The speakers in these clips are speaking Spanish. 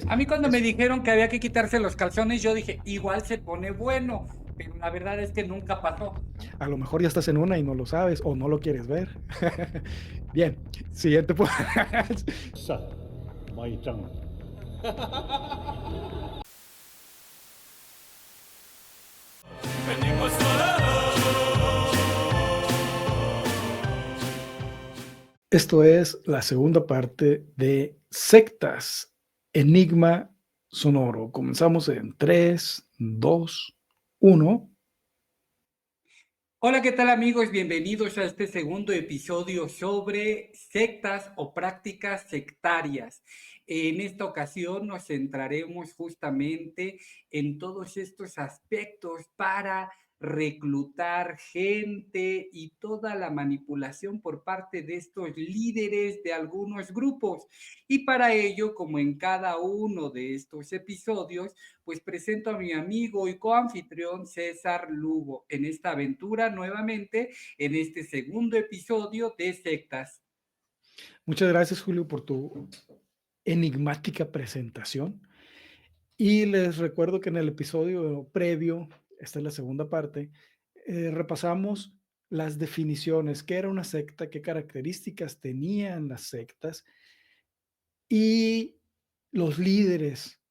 A mí cuando me dijeron que había que quitarse los calzones, yo dije, igual se pone bueno, pero la verdad es que nunca pasó. A lo mejor ya estás en una y no lo sabes o no lo quieres ver. Bien, siguiente pues. Sat Maitan. Esto es la segunda parte de sectas, enigma sonoro. Comenzamos en 3, 2, 1. Hola, ¿qué tal amigos? Bienvenidos a este segundo episodio sobre sectas o prácticas sectarias. En esta ocasión nos centraremos justamente en todos estos aspectos para reclutar gente y toda la manipulación por parte de estos líderes de algunos grupos. Y para ello, como en cada uno de estos episodios, pues presento a mi amigo y coanfitrión César Lugo en esta aventura nuevamente en este segundo episodio de Sectas. Muchas gracias, Julio, por tu enigmática presentación. Y les recuerdo que en el episodio previo, esta es la segunda parte, repasamos las definiciones, qué era una secta, qué características tenían las sectas y los líderes,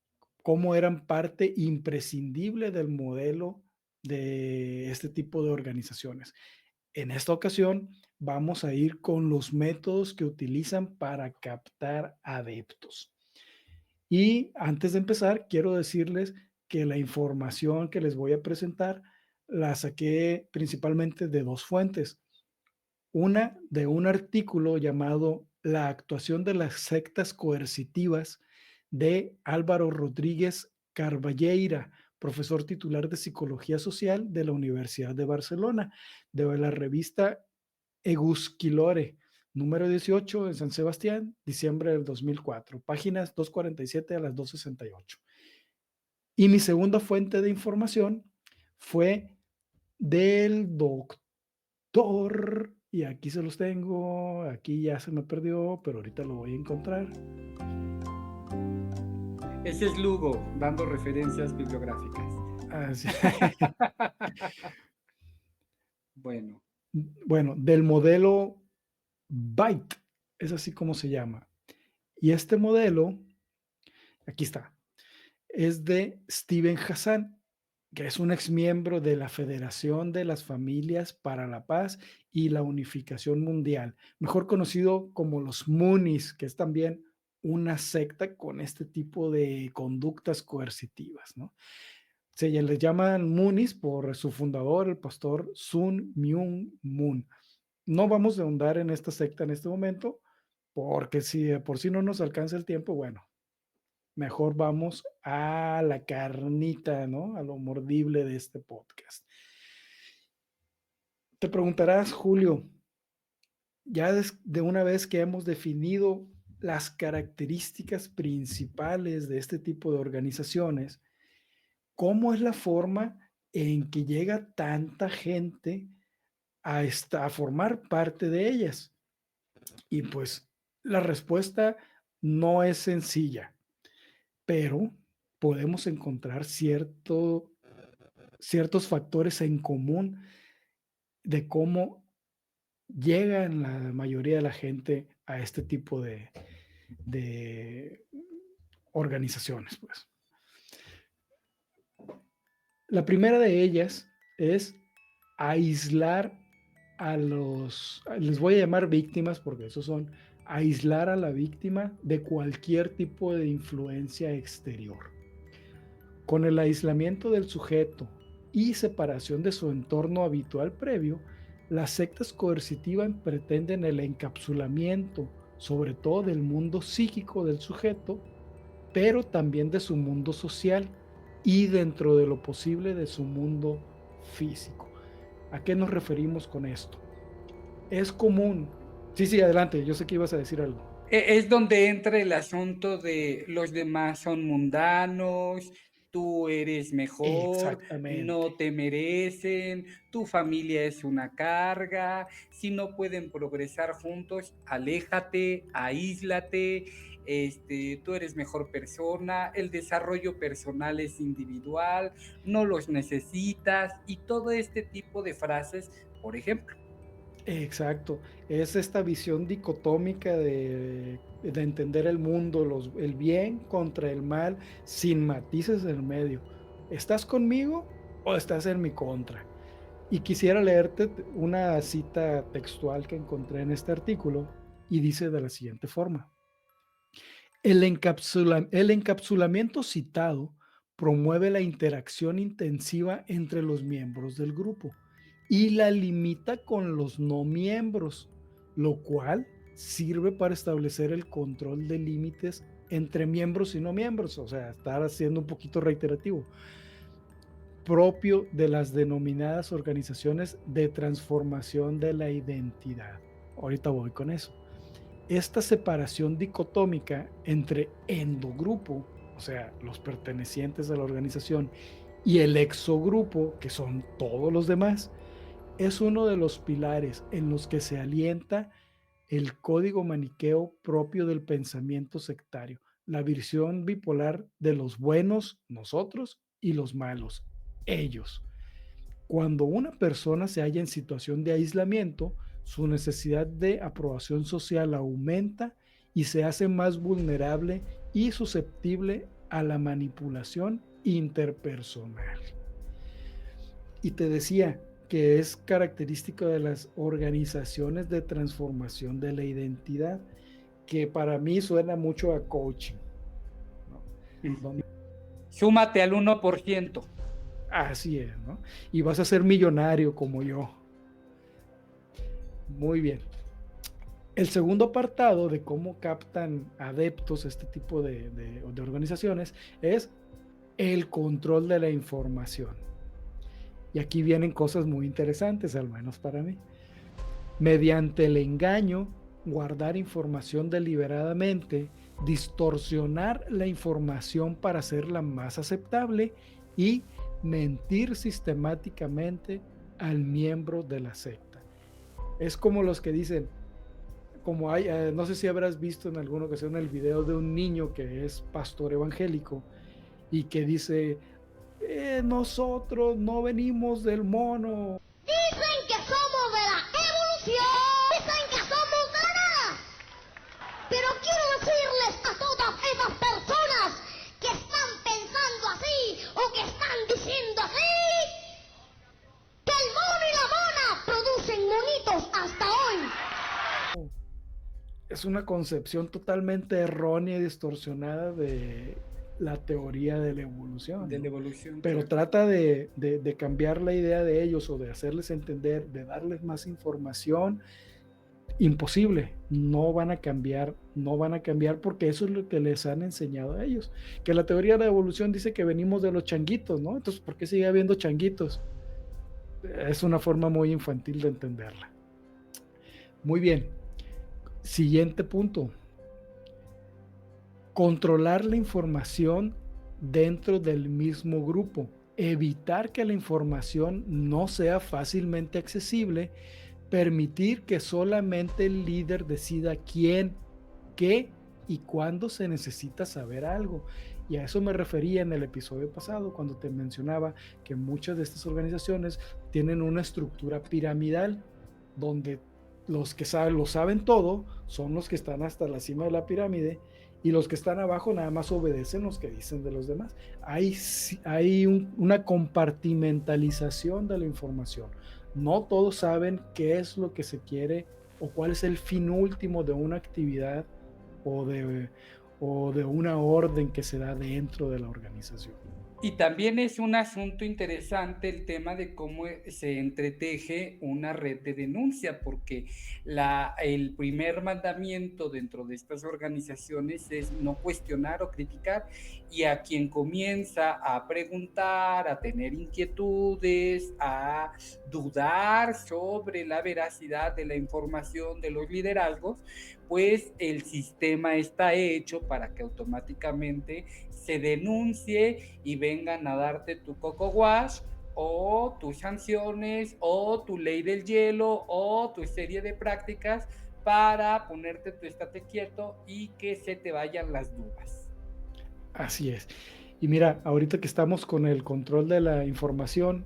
cómo eran parte imprescindible del modelo de este tipo de organizaciones. En esta ocasión vamos a ir con los métodos que utilizan para captar adeptos. Y antes de empezar, quiero decirles que la información que les voy a presentar la saqué principalmente de dos fuentes. Una de un artículo llamado La actuación de las sectas coercitivas de Álvaro Rodríguez Carballeira, profesor titular de Psicología Social de la Universidad de Barcelona, de la revista Egusquilore, número 18 en San Sebastián, diciembre del 2004, páginas 247 a las 268. Y mi segunda fuente de información fue del doctor, y aquí se los tengo, aquí ya se me perdió, pero ahorita lo voy a encontrar. Ese es Lugo, dando referencias bibliográficas. Así. Bueno, Bueno, del modelo BITE, es así como se llama. Y este modelo, aquí está, es de Steven Hassan, que es un exmiembro de la Federación de las Familias para la Paz y la Unificación Mundial, mejor conocido como los Moonies, que es también una secta con este tipo de conductas coercitivas, ¿no? Se les llaman Moonies por su fundador, el pastor Sun Myung Moon. No vamos a ahondar en esta secta en este momento, porque si de por sí no nos alcanza el tiempo, bueno, mejor vamos a la carnita, ¿no? A lo mordible de este podcast. Te preguntarás, Julio, ya de una vez que hemos definido las características principales de este tipo de organizaciones, ¿cómo es la forma en que llega tanta gente a formar parte de ellas? Y pues la respuesta no es sencilla, pero podemos encontrar ciertos factores en común de cómo llegan la mayoría de la gente a este tipo de organizaciones. Pues. La primera de ellas es aislar les voy a llamar víctimas porque esos son, aislar a la víctima de cualquier tipo de influencia exterior. Con el aislamiento del sujeto y separación de su entorno habitual previo, las sectas coercitivas pretenden el encapsulamiento, sobre todo del mundo psíquico del sujeto, pero también de su mundo social y dentro de lo posible de su mundo físico. ¿A qué nos referimos con esto? Es común. Sí, sí, adelante, yo sé que ibas a decir algo. es donde entra el asunto de los demás son mundanos, tú eres mejor, Exactamente. no te merecen, tu familia es una carga, si no pueden progresar juntos, aléjate, aíslate. tú eres mejor persona, el desarrollo personal es individual, no los necesitas y todo este tipo de frases, por ejemplo. Exacto, es esta visión dicotómica de entender el mundo, el bien contra el mal, sin matices en medio. ¿Estás conmigo o estás en mi contra? Y quisiera leerte una cita textual que encontré en este artículo y dice de la siguiente forma. El encapsulamiento citado promueve la interacción intensiva entre los miembros del grupo y la limita con los no miembros, lo cual sirve para establecer el control de límites entre miembros y no miembros, o sea, estar haciendo un poquito reiterativo, propio de las denominadas organizaciones de transformación de la identidad. Ahorita voy con eso. Esta separación dicotómica entre endogrupo, o sea, los pertenecientes a la organización, y el exogrupo, que son todos los demás, es uno de los pilares en los que se alienta el código maniqueo propio del pensamiento sectario, la visión bipolar de los buenos, nosotros, y los malos, ellos. Cuando una persona se halla en situación de aislamiento, su necesidad de aprobación social aumenta y se hace más vulnerable y susceptible a la manipulación interpersonal. Y te decía que es característico de las organizaciones de transformación de la identidad, que para mí suena mucho a coaching, ¿no? Donde Súmate al 1%. así es, ¿no? Y vas a ser millonario como yo. Muy bien. El segundo apartado de cómo captan adeptos este tipo de organizaciones es el control de la información. Y aquí vienen cosas muy interesantes, al menos para mí. Mediante el engaño, guardar información deliberadamente, distorsionar la información para hacerla más aceptable y mentir sistemáticamente al miembro de la secta. Es como los que dicen, como hay, no sé si habrás visto en alguna ocasión el video de un niño que es pastor evangélico y que dice, nosotros no venimos del mono. Dicen que somos de la evolución. Dicen que somos de la nada. Pero quiero decirles a todas esas personas que están pensando así o que están diciendo así, que el mono y la mona producen monitos hasta hoy. Es una concepción totalmente errónea y distorsionada de la teoría de la evolución, De ¿no? la evolución. Pero claro. trata de cambiar la idea de ellos o de hacerles entender, de darles más información. Imposible, no van a cambiar porque eso es lo que les han enseñado a ellos, que la teoría de la evolución dice que venimos de los changuitos, ¿no? Entonces, ¿por qué sigue habiendo changuitos? Es una forma muy infantil de entenderla. Muy bien, siguiente punto. Controlar la información dentro del mismo grupo, evitar que la información no sea fácilmente accesible, permitir que solamente el líder decida quién, qué y cuándo se necesita saber algo. Y a eso me refería en el episodio pasado, cuando te mencionaba que muchas de estas organizaciones tienen una estructura piramidal, donde los que lo saben todo son los que están hasta la cima de la pirámide y los que están abajo nada más obedecen los que dicen de los demás. Hay una compartimentalización de la información. No todos saben qué es lo que se quiere o cuál es el fin último de una actividad o de una orden que se da dentro de la organización. Y también es un asunto interesante el tema de cómo se entreteje una red de denuncia, porque el primer mandamiento dentro de estas organizaciones es no cuestionar o criticar, y a quien comienza a preguntar, a tener inquietudes, a dudar sobre la veracidad de la información de los liderazgos, pues el sistema está hecho para que automáticamente se denuncie y vengan a darte tu coco wash o tus sanciones o tu ley del hielo o tu serie de prácticas para ponerte tu estate quieto y que se te vayan las dudas. Así es. Y mira, ahorita que estamos con el control de la información,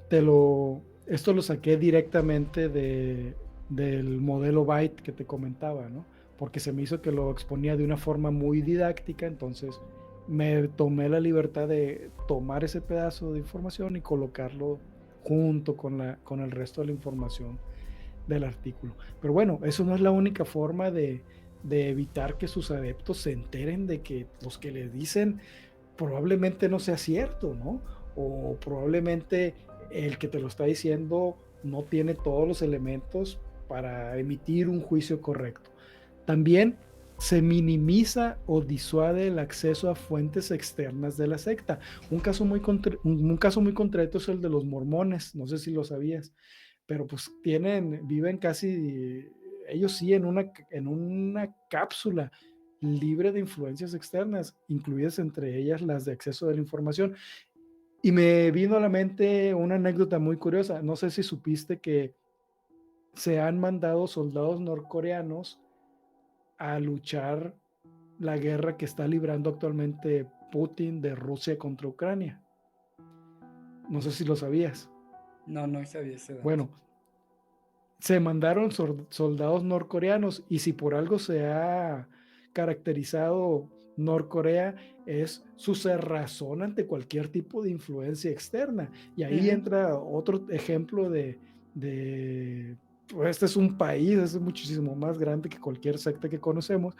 esto lo saqué directamente del modelo Byte que te comentaba, ¿no? Porque se me hizo que lo exponía de una forma muy didáctica, entonces me tomé la libertad de tomar ese pedazo de información y colocarlo junto con el resto de la información del artículo. Pero bueno, eso no es la única forma de evitar que sus adeptos se enteren de que los que les dicen probablemente no sea cierto, ¿no? O probablemente el que te lo está diciendo no tiene todos los elementos para emitir un juicio correcto. También se minimiza o disuade el acceso a fuentes externas de la secta. Un caso muy concreto es el de los mormones, no sé si lo sabías, pero pues viven casi, ellos sí, en una cápsula libre de influencias externas, incluidas entre ellas las de acceso de la información. Y me vino a la mente una anécdota muy curiosa. No sé si supiste que se han mandado soldados norcoreanos a luchar la guerra que está librando actualmente Putin de Rusia contra Ucrania. No sé si lo sabías. No sabía ese dato. Bueno, se mandaron soldados norcoreanos y si por algo se ha caracterizado Norcorea es su cerrazón ante cualquier tipo de influencia externa. Y ahí entra otro ejemplo pues este es un país, es muchísimo más grande que cualquier secta que conocemos,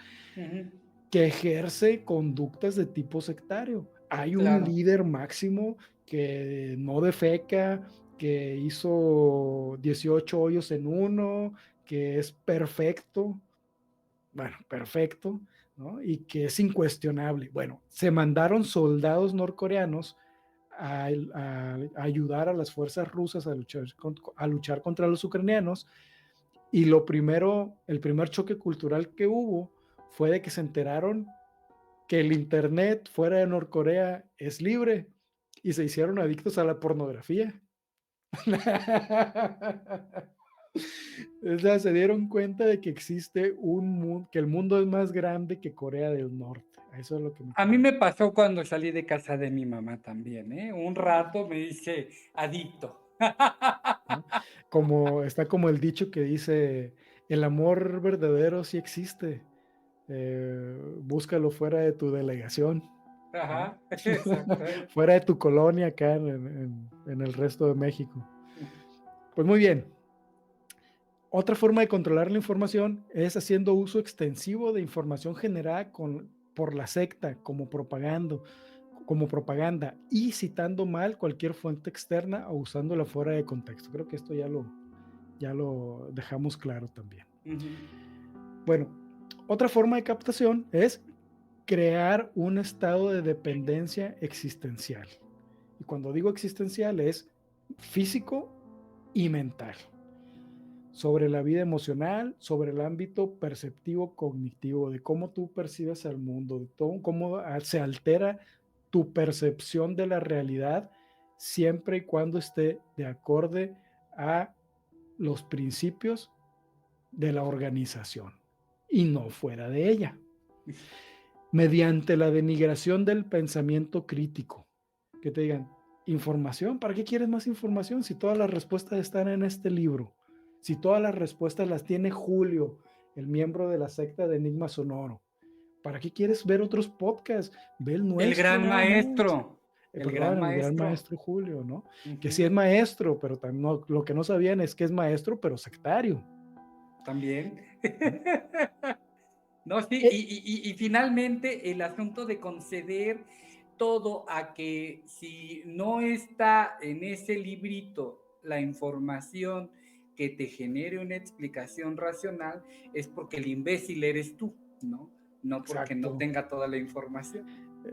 que ejerce conductas de tipo sectario. Hay un líder máximo que no defeca, que hizo 18 hoyos en uno, que es perfecto, ¿no? Y que es incuestionable. Bueno, se mandaron soldados norcoreanos a ayudar a las fuerzas rusas a luchar contra los ucranianos, y el primer choque cultural que hubo fue de que se enteraron que el internet fuera de Norcorea es libre y se hicieron adictos a la pornografía. O sea, se dieron cuenta de que existe que el mundo es más grande que Corea del Norte. Eso es lo que A mí me pasó cuando salí de casa de mi mamá también, ¿eh? Un rato me hice adicto. ¿no? Está como el dicho que dice, el amor verdadero sí existe. Búscalo fuera de tu delegación. Ajá, exacto. Fuera de tu colonia acá en el resto de México. Pues muy bien. Otra forma de controlar la información es haciendo uso extensivo de información generada por la secta como propaganda y citando mal cualquier fuente externa o usándola fuera de contexto. Creo que esto ya lo dejamos claro también. Bueno, otra forma de captación es crear un estado de dependencia existencial. Y cuando digo existencial es físico y mental. Sobre la vida emocional, sobre el ámbito perceptivo cognitivo, de cómo tú percibes al mundo, de cómo se altera tu percepción de la realidad siempre y cuando esté de acorde a los principios de la organización y no fuera de ella. Mediante la denigración del pensamiento crítico. Que te digan, información, ¿para qué quieres más información si todas las respuestas están en este libro? Si todas las respuestas las tiene Julio, el miembro de la secta de Enigma Sonoro. ¿Para qué quieres ver otros podcasts? Ve el nuestro. El gran maestro. El gran maestro Julio, ¿no? Que sí es maestro, pero lo que no sabían es que es maestro, pero sectario. También. No, sí, y finalmente el asunto de conceder todo a que si no está en ese librito la información que te genere una explicación racional, es porque el imbécil eres tú, ¿no? No porque no tenga toda la información.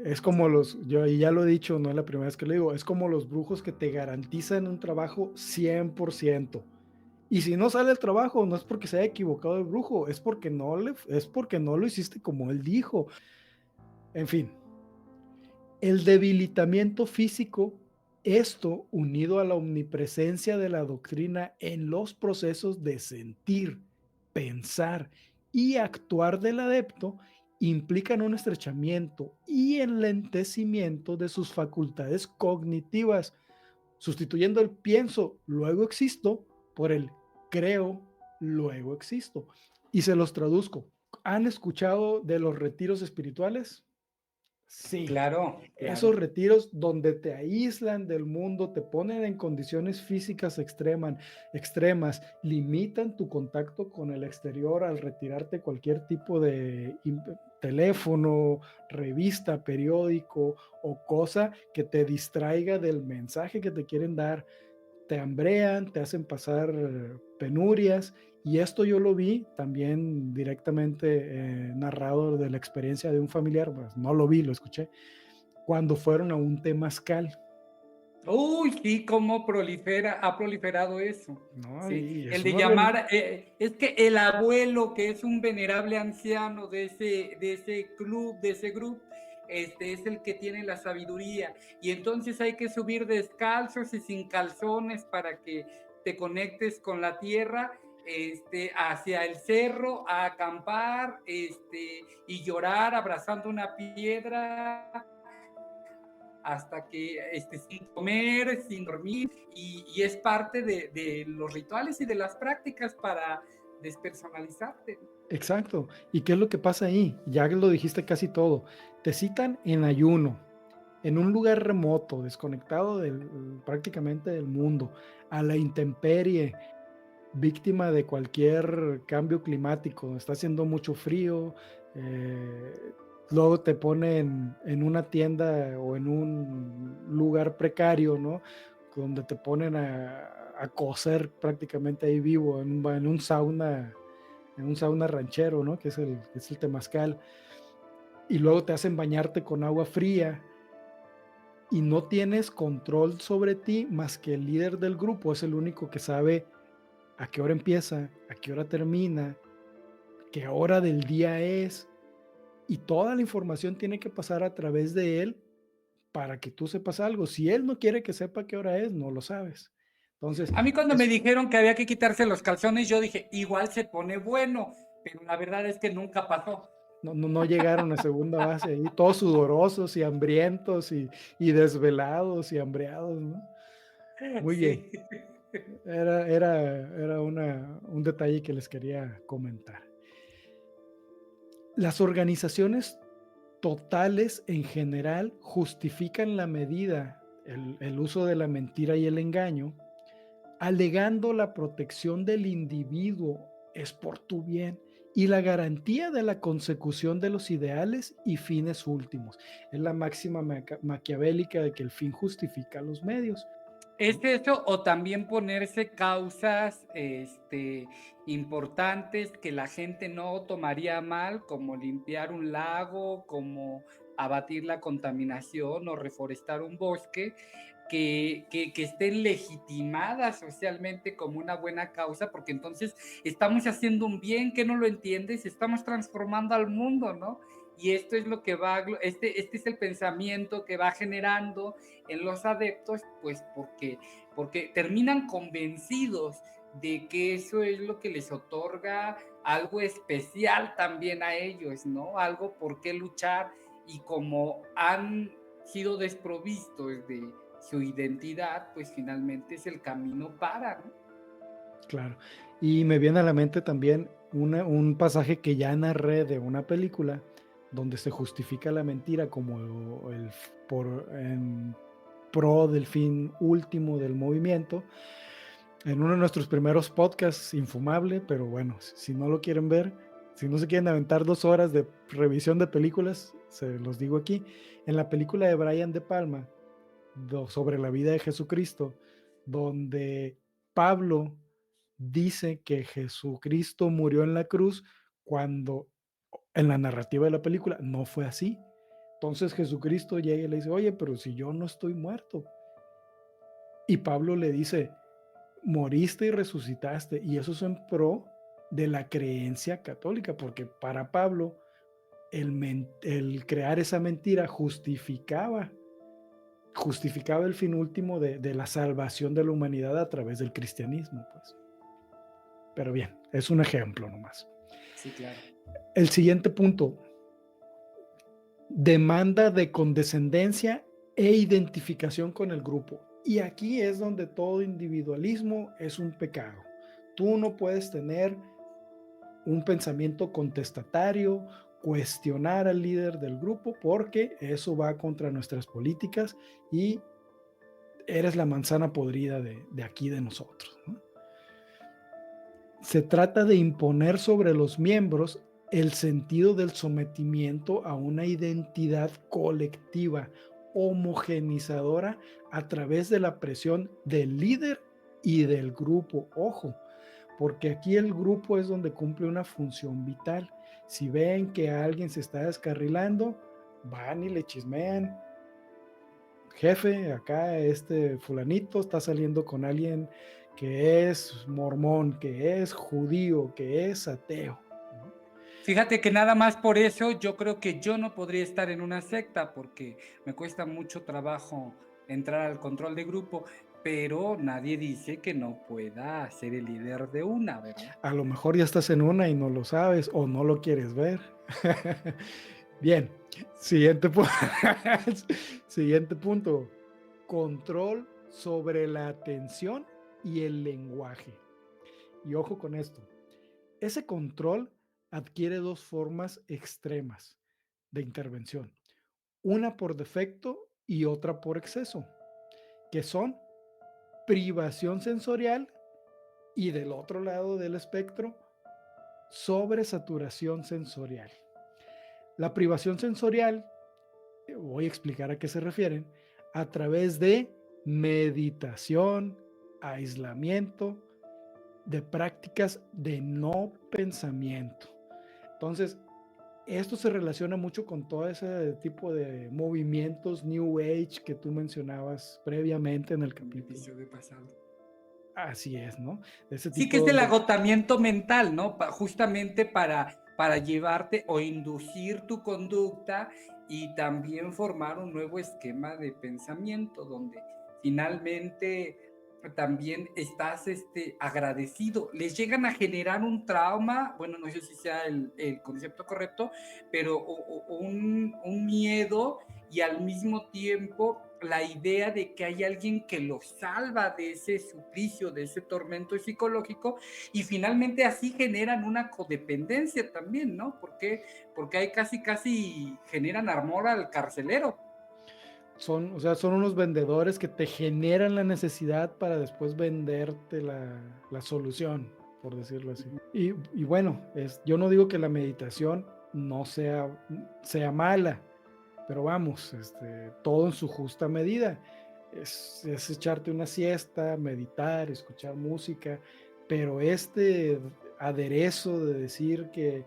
Es como yo ya lo he dicho, no es la primera vez que lo digo, es como los brujos que te garantizan un trabajo 100%. Y si no sale el trabajo, no es porque se haya equivocado el brujo, es porque no lo hiciste como él dijo. En fin, el debilitamiento físico Esto, unido a la omnipresencia de la doctrina en los procesos de sentir, pensar y actuar del adepto, implican un estrechamiento y enlentecimiento de sus facultades cognitivas, sustituyendo el pienso, luego existo, por el creo, luego existo. Y se los traduzco. ¿Han escuchado de los retiros espirituales? Sí. Claro, Esos claro. retiros donde te aíslan del mundo, te ponen en condiciones físicas extremas, limitan tu contacto con el exterior al retirarte cualquier tipo de teléfono, revista, periódico o cosa que te distraiga del mensaje que te quieren dar. Te hambrean, te hacen pasar penurias, y esto yo lo vi también directamente narrado de la experiencia de un familiar, pues no lo vi, lo escuché, cuando fueron a un temazcal, Uy, sí, cómo ha proliferado eso. ¿no? Sí, Y el es de una organización. llamar, es que el abuelo, que es un venerable anciano de ese club, de ese grupo, es el que tiene la sabiduría. Y entonces hay que subir descalzos y sin calzones para que te conectes con la tierra, hacia el cerro, a acampar, y llorar abrazando una piedra hasta que sin comer, sin dormir, y es parte de los rituales y de las prácticas para despersonalizarte. Exacto. ¿Y qué es lo que pasa ahí? Ya lo dijiste casi todo. Te citan en ayuno, en un lugar remoto, desconectado prácticamente del mundo, a la intemperie, víctima de cualquier cambio climático. Está haciendo mucho frío, luego te ponen en una tienda o en un lugar precario, ¿no? Donde te ponen a cocer prácticamente ahí vivo, en un sauna ranchero, ¿no? Que es el temazcal. Y luego te hacen bañarte con agua fría y no tienes control sobre ti más que el líder del grupo. Es el único que sabe a qué hora empieza, a qué hora termina, qué hora del día es, y toda la información tiene que pasar a través de él para que tú sepas algo. Si él no quiere que sepa qué hora es, no lo sabes. Entonces, A mí cuando me dijeron que había que quitarse los calzones, yo dije, igual se pone bueno, pero la verdad es que nunca pasó. no llegaron a segunda base ahí, todos sudorosos y hambrientos y desvelados y hambreados, ¿no? Muy bien. Sí. Era un detalle que les quería comentar. Las organizaciones totales en general justifican la medida, el uso de la mentira y el engaño, alegando la protección del individuo es por tu bien y la garantía de la consecución de los ideales y fines últimos. Es la máxima maquiavélica de que el fin justifica los medios. ¿Es eso o también ponerse causas importantes que la gente no tomaría mal, como limpiar un lago, como abatir la contaminación o reforestar un bosque, que estén legitimadas socialmente como una buena causa? Porque entonces estamos haciendo un bien que no lo entiendes, estamos transformando al mundo, ¿no? Y esto es lo que este es el pensamiento que va generando en los adeptos, pues porque terminan convencidos de que eso es lo que les otorga algo especial también a ellos, ¿no? Algo por qué luchar, y como han sido desprovistos de su identidad, pues finalmente es el camino para, ¿no? Claro. Y me viene a la mente también un pasaje que ya narré de una película donde se justifica la mentira como en pro del fin último del movimiento. En uno de nuestros primeros podcasts, infumable, pero bueno, si no lo quieren ver, si no se quieren aventar 2 horas de revisión de películas, se los digo aquí. En la película de Brian De Palma, sobre la vida de Jesucristo, donde Pablo dice que Jesucristo murió en la cruz, cuando en la narrativa de la película no fue así. Entonces Jesucristo llega y le dice, oye, pero si yo no estoy muerto. Y Pablo le dice, moriste y resucitaste. Y eso es en pro de la creencia católica, porque para Pablo el crear esa mentira justificaba justificaba el fin último de la salvación de la humanidad a través del cristianismo, pues. Pero bien, es un ejemplo nomás. Sí, claro. El siguiente punto, demanda de condescendencia e identificación con el grupo. Y aquí es donde todo individualismo es un pecado. Tú no puedes tener un pensamiento contestatario, cuestionar al líder del grupo, porque eso va contra nuestras políticas y eres la manzana podrida de aquí de nosotros, ¿no? Se trata de imponer sobre los miembros el sentido del sometimiento a una identidad colectiva homogenizadora a través de la presión del líder y del grupo. Ojo, porque aquí el grupo es donde cumple una función vital. Si ven que alguien se está descarrilando, van y le chismean. Jefe, acá este fulanito está saliendo con alguien que es mormón, que es judío, que es ateo, ¿no? Fíjate que nada más por eso yo creo que yo no podría estar en una secta porque me cuesta mucho trabajo entrar al control de grupo, pero nadie dice que no pueda ser el líder de una, ¿verdad? A lo mejor ya estás en una y no lo sabes o no lo quieres ver. Bien, siguiente, siguiente punto. Control sobre la atención y el lenguaje. Y ojo con esto. Ese control adquiere dos formas extremas de intervención. Una por defecto y otra por exceso, que son privación sensorial y del otro lado del espectro, sobresaturación sensorial. La privación sensorial, voy a explicar a qué se refieren, a través de meditación, aislamiento, de prácticas de no pensamiento. Entonces, esto se relaciona mucho con todo ese tipo de movimientos New Age que tú mencionabas previamente en el El capítulo. episodio pasado. Así es, ¿no? Ese Sí, tipo que es el donde- agotamiento mental, ¿no? Justamente para llevarte o inducir tu conducta y también formar un nuevo esquema de pensamiento donde finalmente también estás agradecido. Les llegan a generar un trauma, bueno, no sé si sea el concepto correcto, pero un miedo y al mismo tiempo la idea de que hay alguien que los salva de ese suplicio, de ese tormento psicológico, y finalmente así generan una codependencia también, ¿no? Porque hay casi generan amor al carcelero. son, o sea, son unos vendedores que te generan la necesidad para después venderte la solución, por decirlo así. Y bueno, yo no digo que la meditación no sea mala, pero vamos, todo en su justa medida. Es echarte una siesta, meditar, escuchar música, pero este aderezo de decir que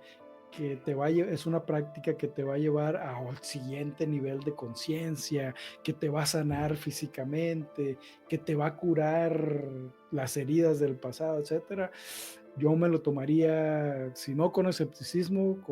es una práctica que te va a llevar al siguiente nivel de conciencia, que te va a sanar físicamente, que te va a curar las heridas del pasado, etcétera. Yo me lo tomaría, si no con escepticismo,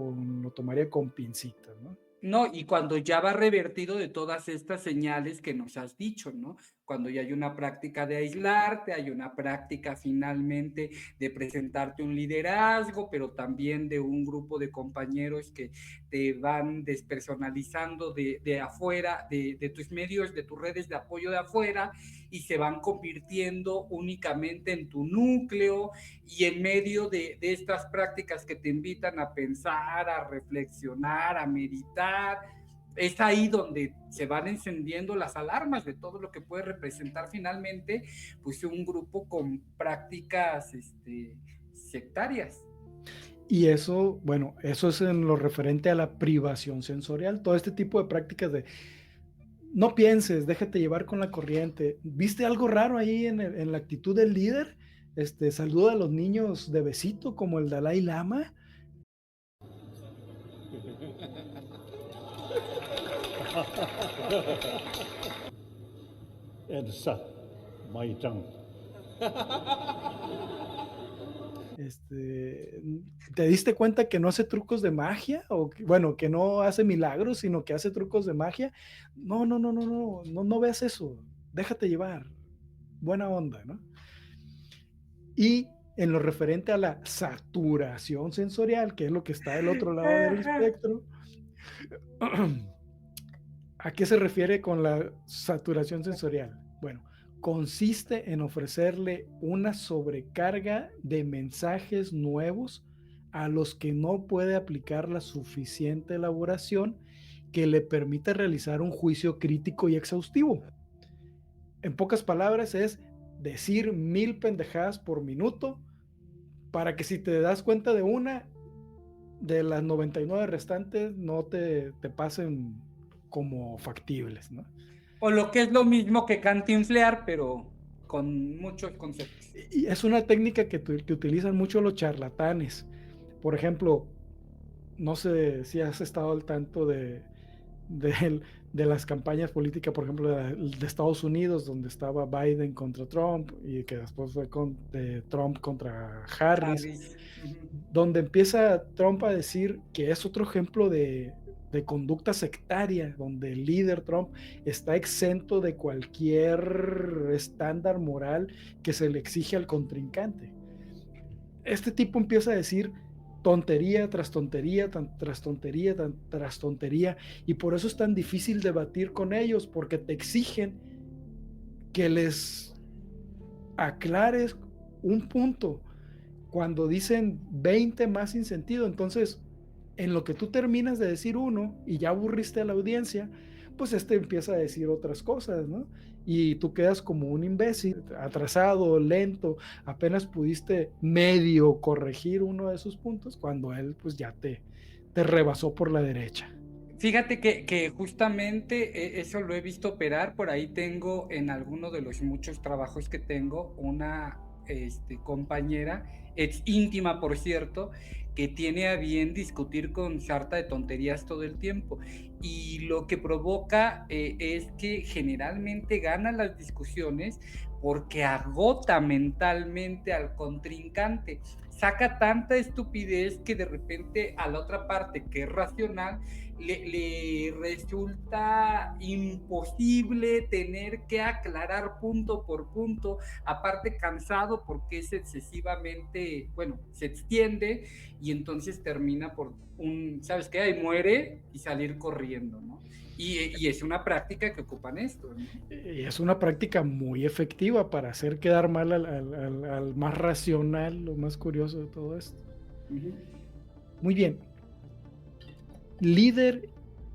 lo tomaría con pincitas, ¿no? No, y cuando ya va revertido de todas estas señales que nos has dicho, ¿no? Cuando ya hay una práctica de aislarte, hay una práctica finalmente de presentarte un liderazgo, pero también de un grupo de compañeros que te van despersonalizando de afuera, de tus medios, de tus redes de apoyo de afuera, y se van convirtiendo únicamente en tu núcleo, y en medio de estas prácticas que te invitan a pensar, a reflexionar, a meditar, es ahí donde se van encendiendo las alarmas de todo lo que puede representar finalmente pues un grupo con prácticas sectarias. Y eso, bueno, eso es en lo referente a la privación sensorial, todo este tipo de prácticas de no pienses, déjate llevar con la corriente. ¿Viste algo raro ahí en la actitud del líder? Saluda a los niños de besito como el Dalai Lama. Edsa Maitang. ¿Te diste cuenta que no hace trucos de magia? O bueno, que no hace milagros, sino que hace trucos de magia. No veas eso. Déjate llevar. Buena onda, ¿no? Y en lo referente a la saturación sensorial, que es lo que está del otro lado del espectro, ¿a qué se refiere con la saturación sensorial? Bueno, consiste en ofrecerle una sobrecarga de mensajes nuevos a los que no puede aplicar la suficiente elaboración que le permita realizar un juicio crítico y exhaustivo. En pocas palabras, es decir 1000 pendejadas por minuto para que si te das cuenta de una, de las 99 restantes no te pasen como factibles, ¿no? O lo que es lo mismo que cantinflear, pero con muchos conceptos. Y es una técnica que utilizan mucho los charlatanes. Por ejemplo, no sé si has estado al tanto de las campañas políticas, por ejemplo, de Estados Unidos, donde estaba Biden contra Trump y que después fue de Trump contra Harris, donde empieza Trump a decir que es otro ejemplo de conducta sectaria, donde el líder Trump está exento de cualquier estándar moral que se le exige al contrincante. Este tipo empieza a decir tontería tras tontería, tras tontería, tras tontería, y por eso es tan difícil debatir con ellos, porque te exigen que les aclares un punto cuando dicen 20 más sin sentido. Entonces, en lo que tú terminas de decir uno y ya aburriste a la audiencia, pues empieza a decir otras cosas, ¿no? Y tú quedas como un imbécil, atrasado, lento, apenas pudiste medio corregir uno de sus puntos cuando él pues ya te rebasó por la derecha. Fíjate que justamente eso lo he visto operar. Por ahí tengo en alguno de los muchos trabajos que tengo una compañera, ex íntima por cierto, que tiene a bien discutir con sarta de tonterías todo el tiempo, y lo que provoca es que generalmente gana las discusiones porque agota mentalmente al contrincante, saca tanta estupidez que de repente a la otra parte, que es racional, le resulta imposible tener que aclarar punto por punto, aparte cansado porque es excesivamente, bueno, se extiende y entonces termina por ¿sabes qué? Ahí muere y salir corriendo, ¿no? Y es una práctica que ocupan esto, ¿no? Y es una práctica muy efectiva para hacer quedar mal al más racional, lo más curioso de todo esto. Uh-huh. Muy bien. Líder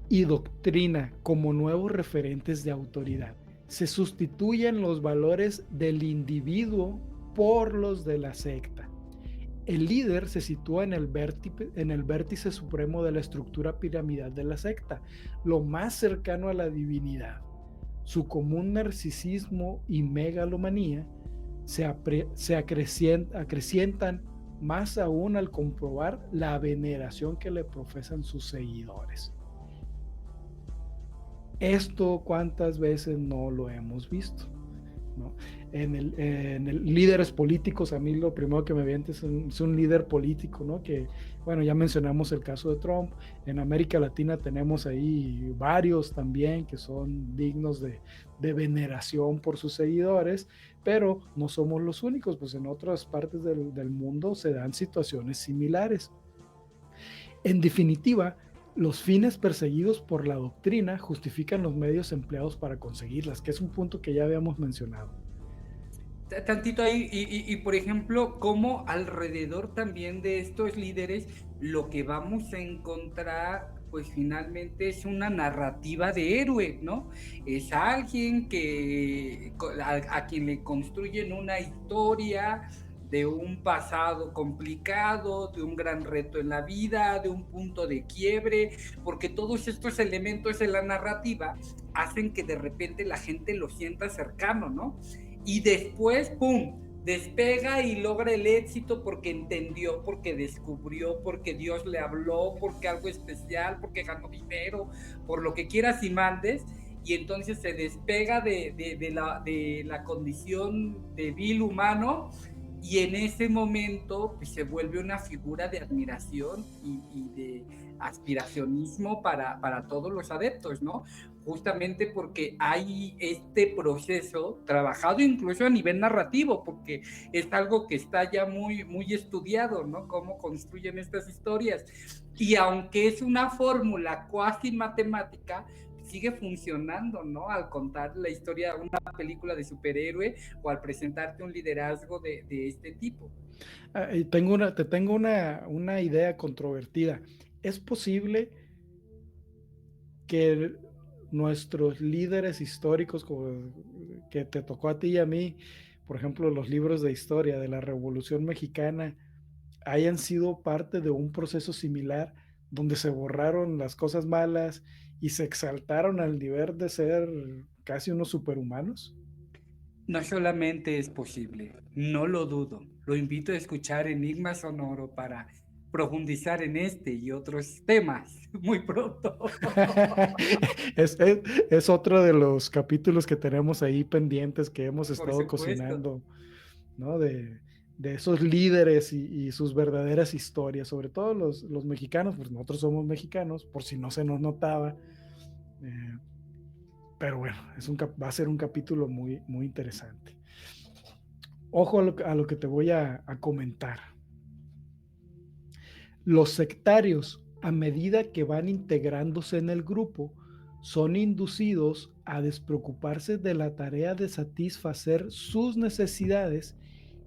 y doctrina como nuevos referentes de autoridad. Se sustituyen los valores del individuo por los de la secta. El líder se sitúa en el vértice supremo de la estructura piramidal de la secta, lo más cercano a la divinidad. Su común narcisismo y megalomanía se acrecientan más aún al comprobar la veneración que le profesan sus seguidores. Esto, ¿cuántas veces no lo hemos visto? ¿No? En el líderes políticos, a mí lo primero que me viene es un líder político, ¿no? Que, bueno, ya mencionamos el caso de Trump. En América Latina tenemos ahí varios también que son dignos de veneración por sus seguidores, pero no somos los únicos, pues en otras partes del mundo se dan situaciones similares. En definitiva, los fines perseguidos por la doctrina justifican los medios empleados para conseguirlas, que es un punto que ya habíamos mencionado. Tantito ahí, y por ejemplo, cómo alrededor también de estos líderes lo que vamos a encontrar, pues finalmente es una narrativa de héroe, ¿no? Es alguien a quien le construyen una historia de un pasado complicado, de un gran reto en la vida, de un punto de quiebre, porque todos estos elementos en la narrativa hacen que de repente la gente lo sienta cercano, ¿no? Y después, ¡pum!, despega y logra el éxito porque entendió, porque descubrió, porque Dios le habló, porque algo especial, porque ganó dinero, por lo que quieras y mandes, y entonces se despega de la condición de vil humano y en ese momento pues, se vuelve una figura de admiración y de aspiracionismo para todos los adeptos, ¿no? Justamente porque hay este proceso trabajado incluso a nivel narrativo, porque es algo que está ya muy estudiado, ¿no? Cómo construyen estas historias. Y aunque es una fórmula cuasi matemática, sigue funcionando, ¿no? Al contar la historia de una película de superhéroe o al presentarte un liderazgo de este tipo. Te tengo una idea controvertida. ¿Es posible que nuestros líderes históricos, como que te tocó a ti y a mí, por ejemplo, los libros de historia de la Revolución Mexicana, hayan sido parte de un proceso similar donde se borraron las cosas malas y se exaltaron al nivel de ser casi unos superhumanos? No solamente es posible, no lo dudo. Lo invito a escuchar Enigma Sonoro para profundizar en este y otros temas muy pronto. Es otro de los capítulos que tenemos ahí pendientes que hemos Por estado supuesto. cocinando, ¿no? De esos líderes y sus verdaderas historias, sobre todo los mexicanos, pues nosotros somos mexicanos, por si no se nos notaba. Pero bueno, va a ser un capítulo muy interesante. Ojo a lo que te voy a comentar. Los sectarios, a medida que van integrándose en el grupo, son inducidos a despreocuparse de la tarea de satisfacer sus necesidades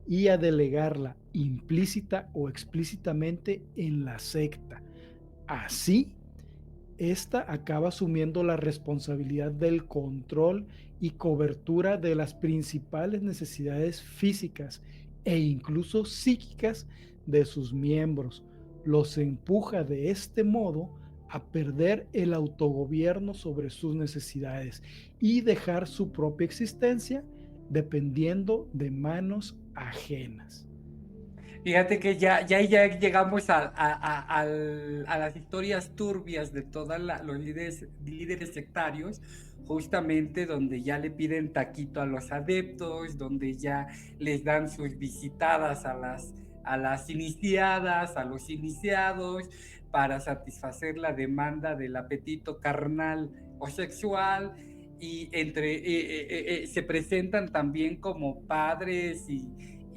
y a delegarla implícita o explícitamente en la secta. Así, esta acaba asumiendo la responsabilidad del control y cobertura de las principales necesidades físicas e incluso psíquicas de sus miembros. Los empuja de este modo a perder el autogobierno sobre sus necesidades y dejar su propia existencia dependiendo de manos ajenas. Fíjate que ya llegamos a las historias turbias de todos los líderes sectarios, justamente donde ya le piden taquito a los adeptos, donde ya les dan sus visitadas a las iniciadas, a los iniciados, para satisfacer la demanda del apetito carnal o sexual, y se presentan también como padres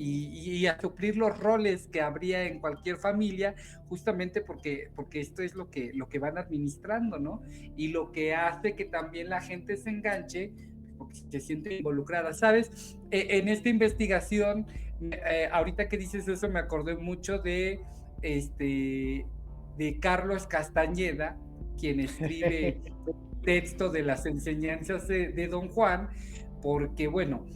y a suplir los roles que habría en cualquier familia, justamente porque esto es lo que van administrando, ¿no? Y lo que hace que también la gente se enganche, porque se siente involucrada, ¿sabes? En esta investigación, ahorita que dices eso, me acordé mucho de Carlos Castañeda, quien escribe el texto de las enseñanzas de Don Juan, porque bueno,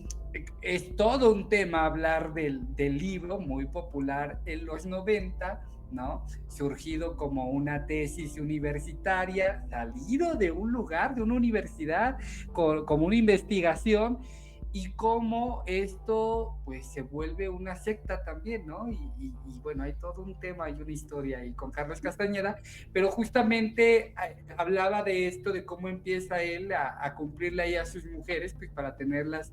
es todo un tema hablar del libro, muy popular en los 90, ¿no? Surgido como una tesis universitaria, salido de un lugar, de una universidad, como una investigación, y cómo esto pues se vuelve una secta también, ¿no? Y bueno, hay todo un tema y una historia ahí con Carlos Castañeda, pero justamente hablaba de esto, de cómo empieza él a cumplirle ahí a sus mujeres, pues para tenerlas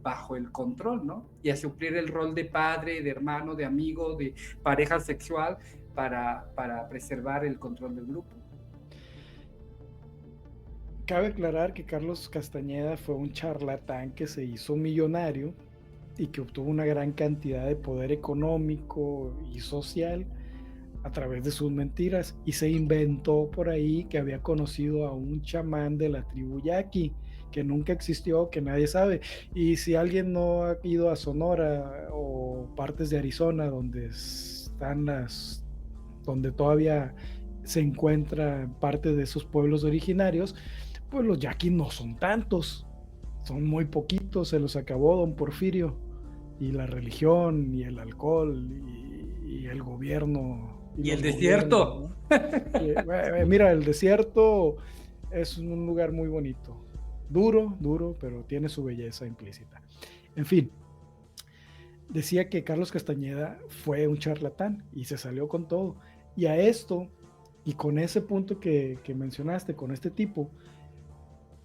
bajo el control, ¿no? Y a suplir el rol de padre, de hermano, de amigo, de pareja sexual, para preservar el control del grupo. Cabe aclarar que Carlos Castañeda fue un charlatán que se hizo millonario y que obtuvo una gran cantidad de poder económico y social a través de sus mentiras, y se inventó por ahí que había conocido a un chamán de la tribu Yaqui que nunca existió, que nadie sabe. Y si alguien no ha ido a Sonora o partes de Arizona donde todavía se encuentra parte de esos pueblos originarios, pues los yaquis no son tantos, son muy poquitos, se los acabó don Porfirio, y la religión y el alcohol y el gobierno y el desierto, ¿no? Mira, el desierto es un lugar muy bonito, duro, pero tiene su belleza implícita. En fin, decía que Carlos Castañeda fue un charlatán y se salió con todo, y a esto, y con ese punto que mencionaste, con este tipo,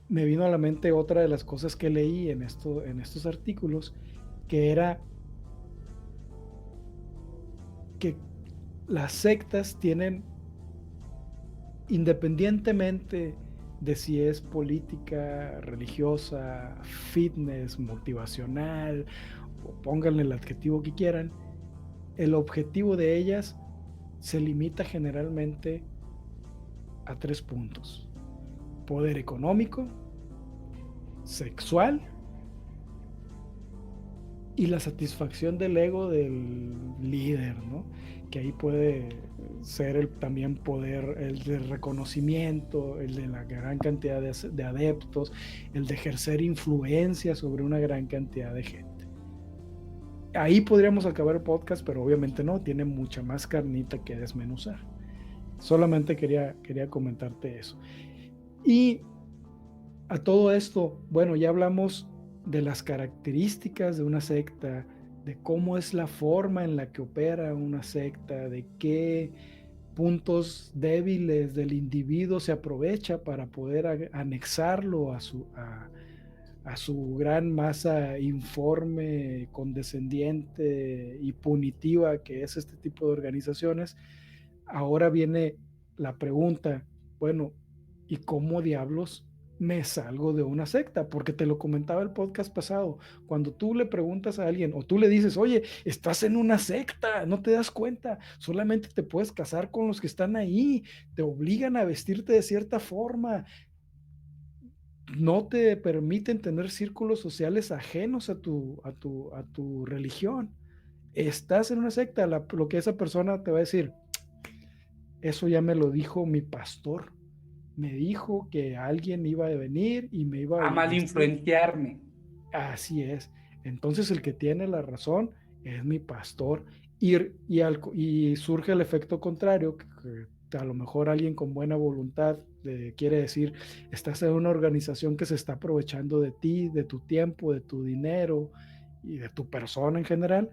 me vino a la mente otra de las cosas que leí en estos artículos, que era que las sectas tienen, independientemente de si es política, religiosa, fitness, motivacional, o pónganle el adjetivo que quieran, el objetivo de ellas se limita generalmente a 3 puntos: poder económico, sexual y la satisfacción del ego del líder, ¿no? Que ahí puede ser también poder, el de reconocimiento, el de la gran cantidad de adeptos, el de ejercer influencia sobre una gran cantidad de gente. Ahí podríamos acabar el podcast, pero obviamente no, tiene mucha más carnita que desmenuzar. Solamente quería comentarte eso. Y a todo esto, bueno, ya hablamos de las características de una secta, de cómo es la forma en la que opera una secta, de qué puntos débiles del individuo se aprovecha para poder anexarlo a su gran masa informe, condescendiente y punitiva que es este tipo de organizaciones. Ahora viene la pregunta, bueno, ¿y cómo diablos me salgo de una secta? Porque te lo comentaba el podcast pasado, cuando tú le preguntas a alguien o tú le dices, oye, estás en una secta, no te das cuenta, solamente te puedes casar con los que están ahí, te obligan a vestirte de cierta forma, no te permiten tener círculos sociales ajenos a tu religión. Estás en una secta, lo que esa persona te va a decir, eso ya me lo dijo mi pastor. Me dijo que alguien iba a venir y me iba a mal influenciarme. Así es. Entonces el que tiene la razón es mi pastor. Y surge el efecto contrario, que a lo mejor alguien con buena voluntad quiere decir, estás en una organización que se está aprovechando de ti, de tu tiempo, de tu dinero y de tu persona en general.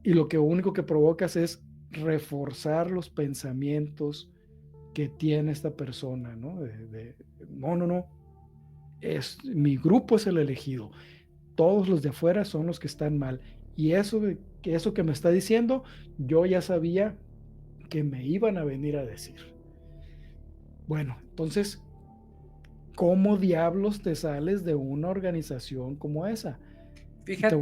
Y lo único que provocas es reforzar los pensamientos que tiene esta persona, ¿no? No, mi grupo es el elegido, todos los de afuera son los que están mal, y eso que me está diciendo, yo ya sabía que me iban a venir a decir. Bueno, entonces, ¿cómo diablos te sales de una organización como esa? Fíjate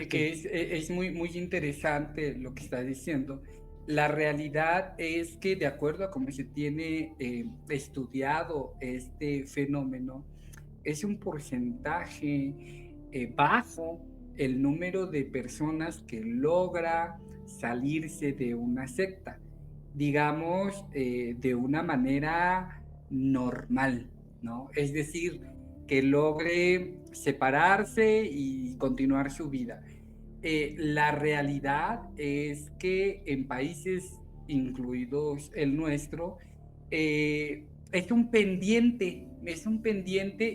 que es muy, muy interesante lo que estás diciendo. La realidad es que, de acuerdo a cómo se tiene estudiado este fenómeno, es un porcentaje bajo el número de personas que logra salirse de una secta, digamos, de una manera normal, ¿no? Es decir, que logre separarse y continuar su vida. La realidad es que en países, incluidos el nuestro, es un pendiente,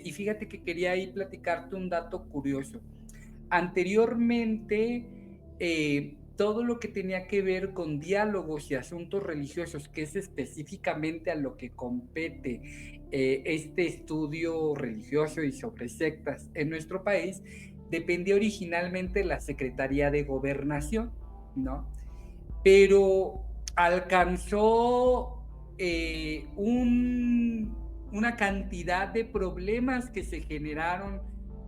y fíjate que quería ahí platicarte un dato curioso. Anteriormente, todo lo que tenía que ver con diálogos y asuntos religiosos, que es específicamente a lo que compete este estudio religioso y sobre sectas en nuestro país, dependía originalmente de la Secretaría de Gobernación, ¿no? Pero alcanzó una cantidad de problemas que se generaron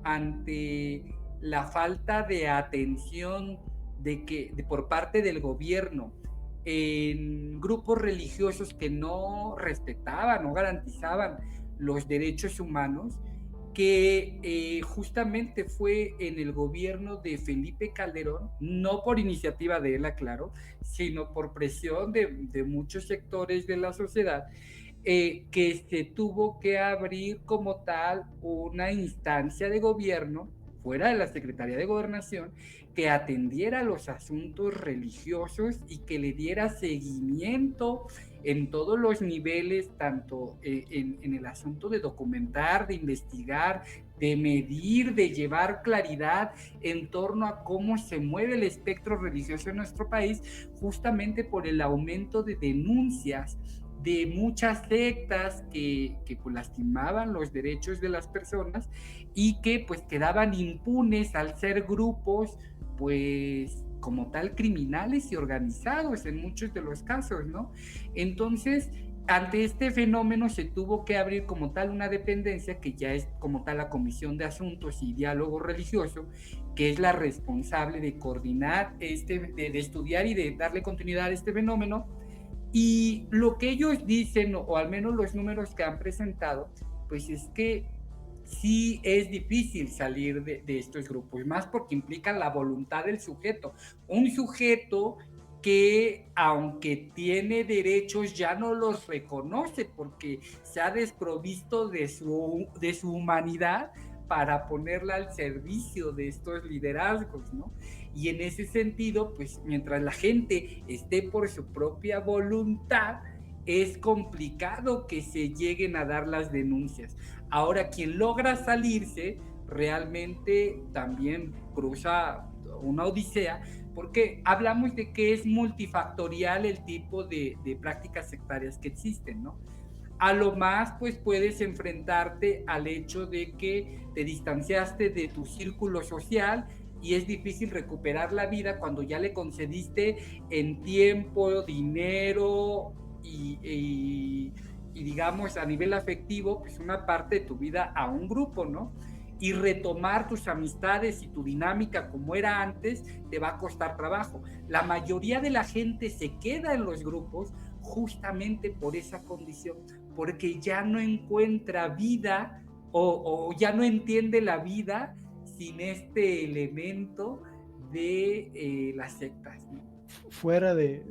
ante la falta de atención por parte del gobierno en grupos religiosos que no respetaban, no garantizaban los derechos humanos, que justamente fue en el gobierno de Felipe Calderón, no por iniciativa de él, aclaro, sino por presión de muchos sectores de la sociedad, que se tuvo que abrir como tal una instancia de gobierno fuera de la Secretaría de Gobernación que atendiera los asuntos religiosos y que le diera seguimiento en todos los niveles, tanto en el asunto de documentar, de investigar, de medir, de llevar claridad en torno a cómo se mueve el espectro religioso en nuestro país, justamente por el aumento de denuncias de muchas sectas que pues lastimaban los derechos de las personas y que pues quedaban impunes al ser grupos pues como tal criminales y organizados en muchos de los casos, ¿no? Entonces, ante este fenómeno se tuvo que abrir como tal una dependencia que ya es como tal la Comisión de Asuntos y Diálogo Religioso, que es la responsable de coordinar, de estudiar y de darle continuidad a este fenómeno. Y lo que ellos dicen, o al menos los números que han presentado, pues es que sí es difícil salir de estos grupos, más porque implica la voluntad del sujeto. Un sujeto que, aunque tiene derechos, ya no los reconoce porque se ha desprovisto de su humanidad para ponerla al servicio de estos liderazgos, ¿no? Y en ese sentido, pues mientras la gente esté por su propia voluntad, es complicado que se lleguen a dar las denuncias. Ahora, quien logra salirse realmente también cruza una odisea, porque hablamos de que es multifactorial el tipo de prácticas sectarias que existen, ¿no? A lo más, pues puedes enfrentarte al hecho de que te distanciaste de tu círculo social y es difícil recuperar la vida cuando ya le concediste en tiempo, dinero y digamos a nivel afectivo, pues una parte de tu vida a un grupo, ¿no? Y retomar tus amistades y tu dinámica como era antes te va a costar trabajo. La mayoría de la gente se queda en los grupos justamente por esa condición, porque ya no encuentra vida o ya no entiende la vida sin este elemento de las sectas, ¿no? Fuera de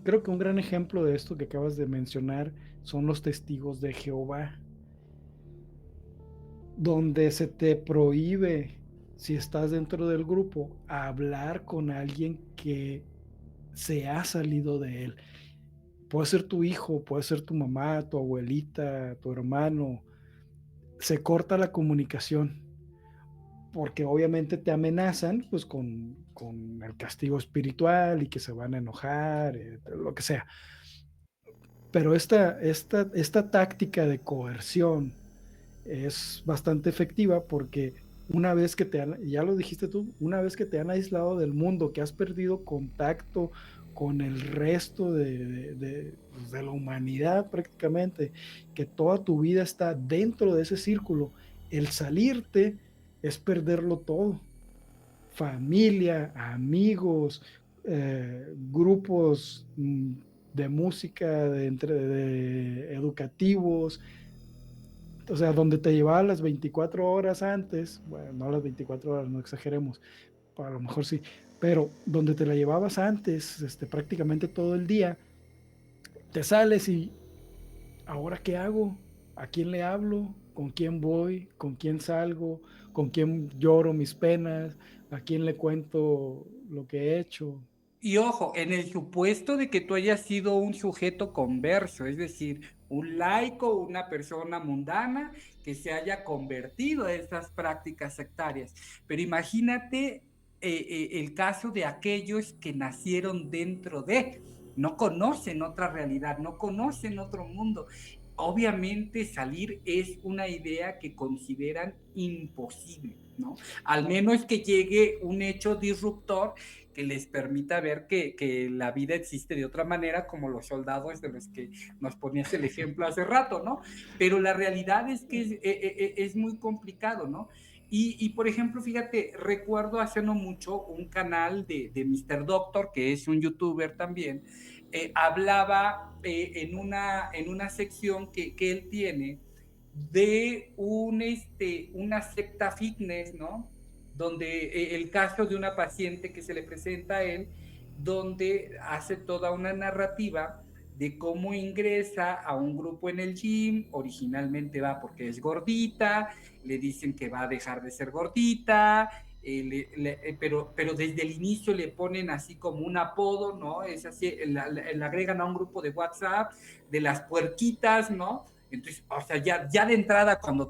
creo que un gran ejemplo de esto que acabas de mencionar son los testigos de Jehová, donde se te prohíbe, si estás dentro del grupo, hablar con alguien que se ha salido de él. Puede ser tu hijo, puede ser tu mamá, tu abuelita, tu hermano. Se corta la comunicación porque obviamente te amenazan pues con el castigo espiritual y que se van a enojar, lo que sea. Pero esta táctica de coerción es bastante efectiva porque una vez que ya lo dijiste tú, una vez que te han aislado del mundo, que has perdido contacto con el resto de la humanidad prácticamente, que toda tu vida está dentro de ese círculo, el salirte es perderlo todo. Familia, amigos, grupos de música, de educativos, o sea, donde te llevaba las 24 horas antes, bueno, no las 24 horas, no exageremos, a lo mejor sí, pero donde te la llevabas antes, prácticamente todo el día, te sales y ¿ahora qué hago? ¿A quién le hablo? ¿Con quién voy? ¿Con quién salgo? ¿Con quién lloro mis penas? ¿A quién le cuento lo que he hecho? Y ojo, en el supuesto de que tú hayas sido un sujeto converso, es decir, un laico, una persona mundana que se haya convertido a estas prácticas sectarias. Pero imagínate el caso de aquellos que nacieron dentro de, no conocen otra realidad, no conocen otro mundo. Obviamente salir es una idea que consideran imposible, ¿no? Al menos que llegue un hecho disruptor que les permita ver que la vida existe de otra manera, como los soldados de los que nos ponías el ejemplo hace rato, ¿no? Pero la realidad es que es muy complicado, ¿no? Por ejemplo, fíjate, recuerdo hace no mucho un canal de Mr. Doctor, que es un youtuber también, hablaba en una sección que él tiene de una secta fitness, ¿no? Donde el caso de una paciente que se le presenta a él, donde hace toda una narrativa de cómo ingresa a un grupo en el gym. Originalmente va porque es gordita, le dicen que va a dejar de ser gordita, pero desde el inicio le ponen así como un apodo, ¿no? Es así, le agregan a un grupo de WhatsApp de las puerquitas, ¿no? Entonces, o sea, ya de entrada, cuando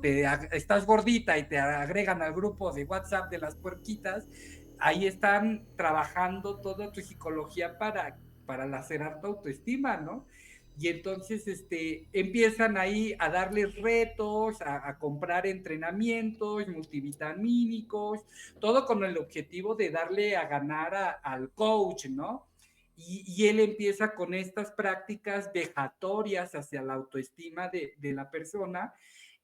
estás gordita y te agregan al grupo de WhatsApp de las puerquitas, ahí están trabajando toda tu psicología para lacerar tu autoestima, ¿no? Y entonces empiezan ahí a darles retos, a comprar entrenamientos multivitamínicos, todo con el objetivo de darle a ganar al coach, ¿no? Y él empieza con estas prácticas vejatorias hacia la autoestima de la persona,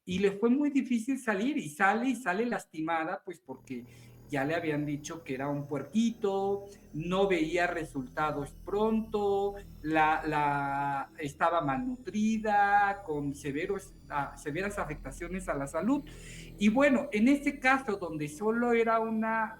y le fue muy difícil salir, y sale lastimada, pues porque ya le habían dicho que era un puerquito, no veía resultados pronto, estaba malnutrida, con severas afectaciones a la salud. Y bueno, en este caso, donde solo era una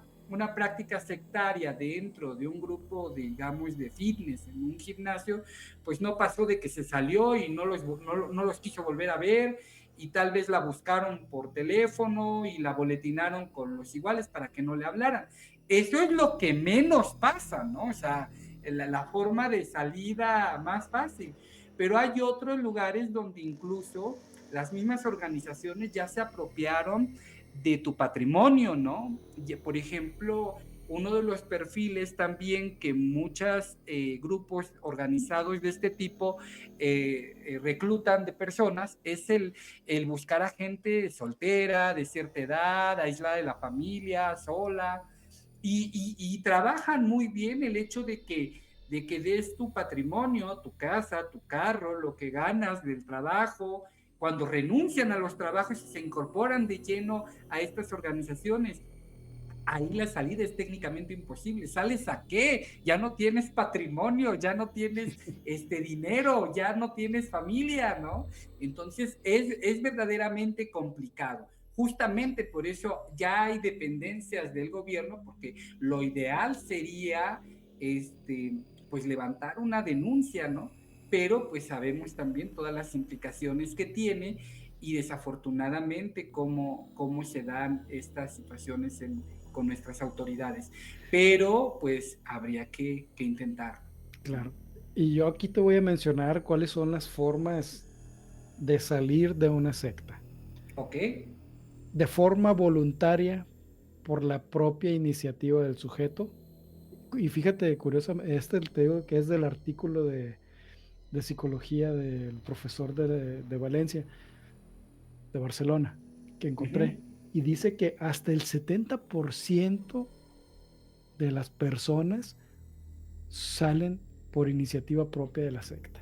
práctica sectaria dentro de un grupo, digamos, de fitness en un gimnasio, pues no pasó de que se salió y no los quiso volver a ver, y tal vez la buscaron por teléfono y la boletinaron con los iguales para que no le hablaran. Eso es lo que menos pasa, ¿no? O sea, la forma de salida más fácil. Pero hay otros lugares donde incluso las mismas organizaciones ya se apropiaron de tu patrimonio, ¿no? Por ejemplo, uno de los perfiles también que muchos grupos organizados de este tipo reclutan de personas es el buscar a gente soltera, de cierta edad, aislada de la familia, sola, y trabajan muy bien el hecho de que des tu patrimonio, tu casa, tu carro, lo que ganas del trabajo, cuando renuncian a los trabajos y se incorporan de lleno a estas organizaciones. Ahí la salida es técnicamente imposible. ¿Sales a qué? Ya no tienes patrimonio, ya no tienes dinero, ya no tienes familia, ¿no? Entonces es verdaderamente complicado. Justamente por eso ya hay dependencias del gobierno, porque lo ideal sería pues levantar una denuncia, ¿no? Pero pues sabemos también todas las implicaciones que tiene, y desafortunadamente cómo se dan estas situaciones con nuestras autoridades. Pero pues habría que intentar. Claro. Y yo aquí te voy a mencionar cuáles son las formas de salir de una secta. ¿Ok? De forma voluntaria, por la propia iniciativa del sujeto. Y fíjate, curiosamente, te digo que es del artículo de psicología del profesor de Valencia, de Barcelona, que encontré. Uh-huh. Y dice que hasta el 70% de las personas salen por iniciativa propia de la secta.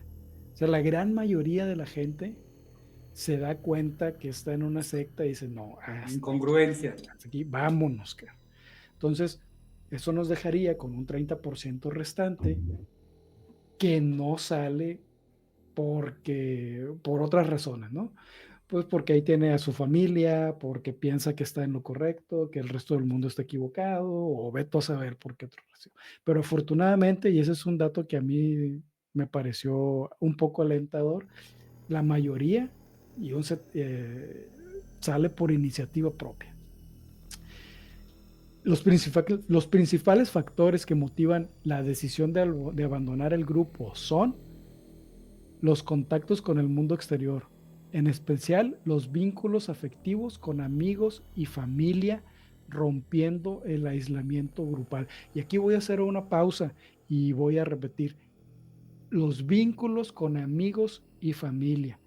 O sea, la gran mayoría de la gente se da cuenta que está en una secta y dice, no, Incongruencia. hasta aquí vámonos. Entonces, eso nos dejaría con un 30% restante que no sale por otras razones, ¿no? Pues porque ahí tiene a su familia, porque piensa que está en lo correcto, que el resto del mundo está equivocado, o veto a saber por qué otra razón. Pero afortunadamente, y ese es un dato que a mí me pareció un poco alentador, la mayoría sale por iniciativa propia. Los principales factores que motivan la decisión de abandonar el grupo son los contactos con el mundo exterior, en especial los vínculos afectivos con amigos y familia, rompiendo el aislamiento grupal. Y aquí voy a hacer una pausa y voy a repetir, los vínculos con amigos y familia.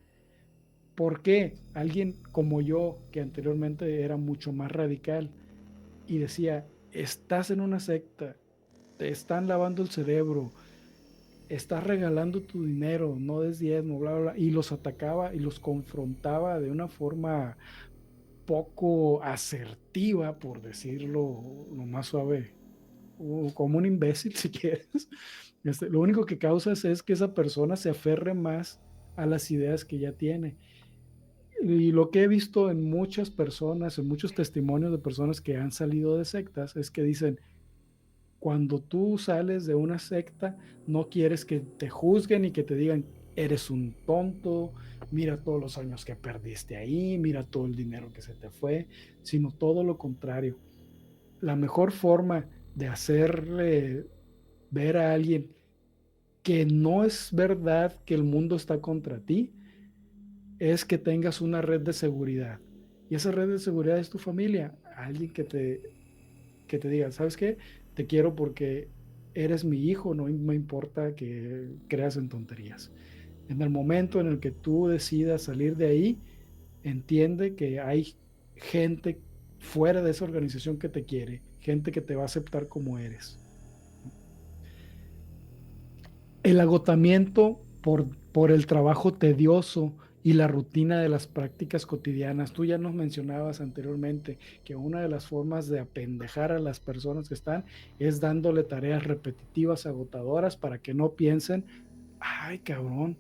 ¿Por qué? Alguien como yo, que anteriormente era mucho más radical y decía, estás en una secta, te están lavando el cerebro, estás regalando tu dinero, no des diezmo, bla, bla, bla, y los atacaba y los confrontaba de una forma poco asertiva, por decirlo lo más suave, o como un imbécil si quieres. Lo único que causas es que esa persona se aferre más a las ideas que ya tiene. Y lo que he visto en muchas personas, en muchos testimonios de personas que han salido de sectas, es que dicen, cuando tú sales de una secta, no quieres que te juzguen y que te digan, eres un tonto, mira todos los años que perdiste ahí, mira todo el dinero que se te fue, sino todo lo contrario. La mejor forma de hacerle ver a alguien que no es verdad que el mundo está contra ti, es que tengas una red de seguridad. Y esa red de seguridad es tu familia, alguien que te diga, ¿sabes qué? Te quiero porque eres mi hijo, no me importa que creas en tonterías. En el momento en el que tú decidas salir de ahí, entiende que hay gente fuera de esa organización que te quiere, gente que te va a aceptar como eres. El agotamiento por el trabajo tedioso y la rutina de las prácticas cotidianas. Tú ya nos mencionabas anteriormente que una de las formas de apendejar a las personas que están es dándole tareas repetitivas, agotadoras, para que no piensen, ay, cabrón,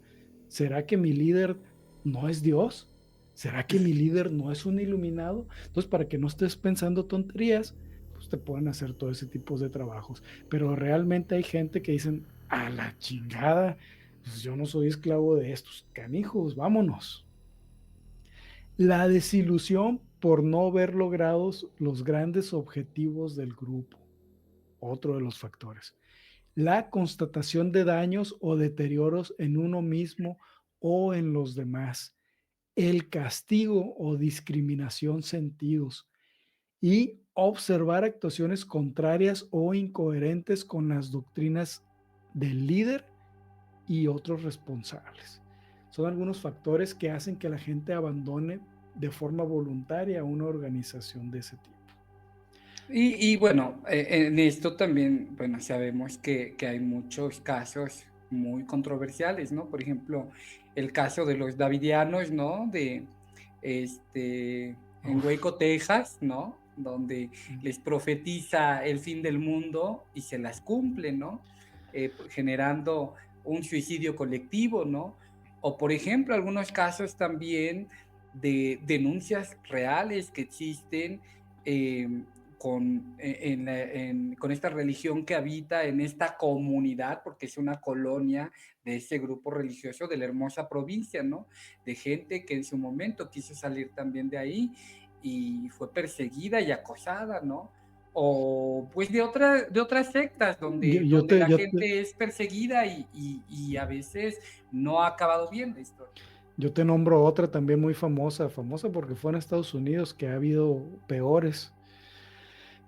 ¿será que mi líder no es Dios? ¿Será que mi líder no es un iluminado? Entonces, para que no estés pensando tonterías, pues te pueden hacer todo ese tipo de trabajos. Pero realmente hay gente que dicen, a la chingada, pues yo no soy esclavo de estos canijos, vámonos. La desilusión por no ver logrados los grandes objetivos del grupo, otro de los factores. La constatación de daños o deterioros en uno mismo o en los demás. El castigo o discriminación sentidos. Y observar actuaciones contrarias o incoherentes con las doctrinas del líder y otros responsables. Son algunos factores que hacen que la gente abandone de forma voluntaria una organización de ese tipo. Y bueno, en esto también, bueno, sabemos que hay muchos casos muy controversiales, ¿no? Por ejemplo, el caso de los davidianos, ¿no? En Uf. Waco, Texas, ¿no? Donde les profetiza el fin del mundo y se las cumple, ¿no? Generando un suicidio colectivo, ¿no? O por ejemplo, algunos casos también de denuncias reales que existen con esta religión que habita en esta comunidad, porque es una colonia de ese grupo religioso de la hermosa provincia, ¿no? De gente que en su momento quiso salir también de ahí y fue perseguida y acosada, ¿no? O pues de otras sectas donde la gente es perseguida y a veces no ha acabado bien la historia. Yo te nombro otra también muy famosa porque fue en Estados Unidos, que ha habido peores.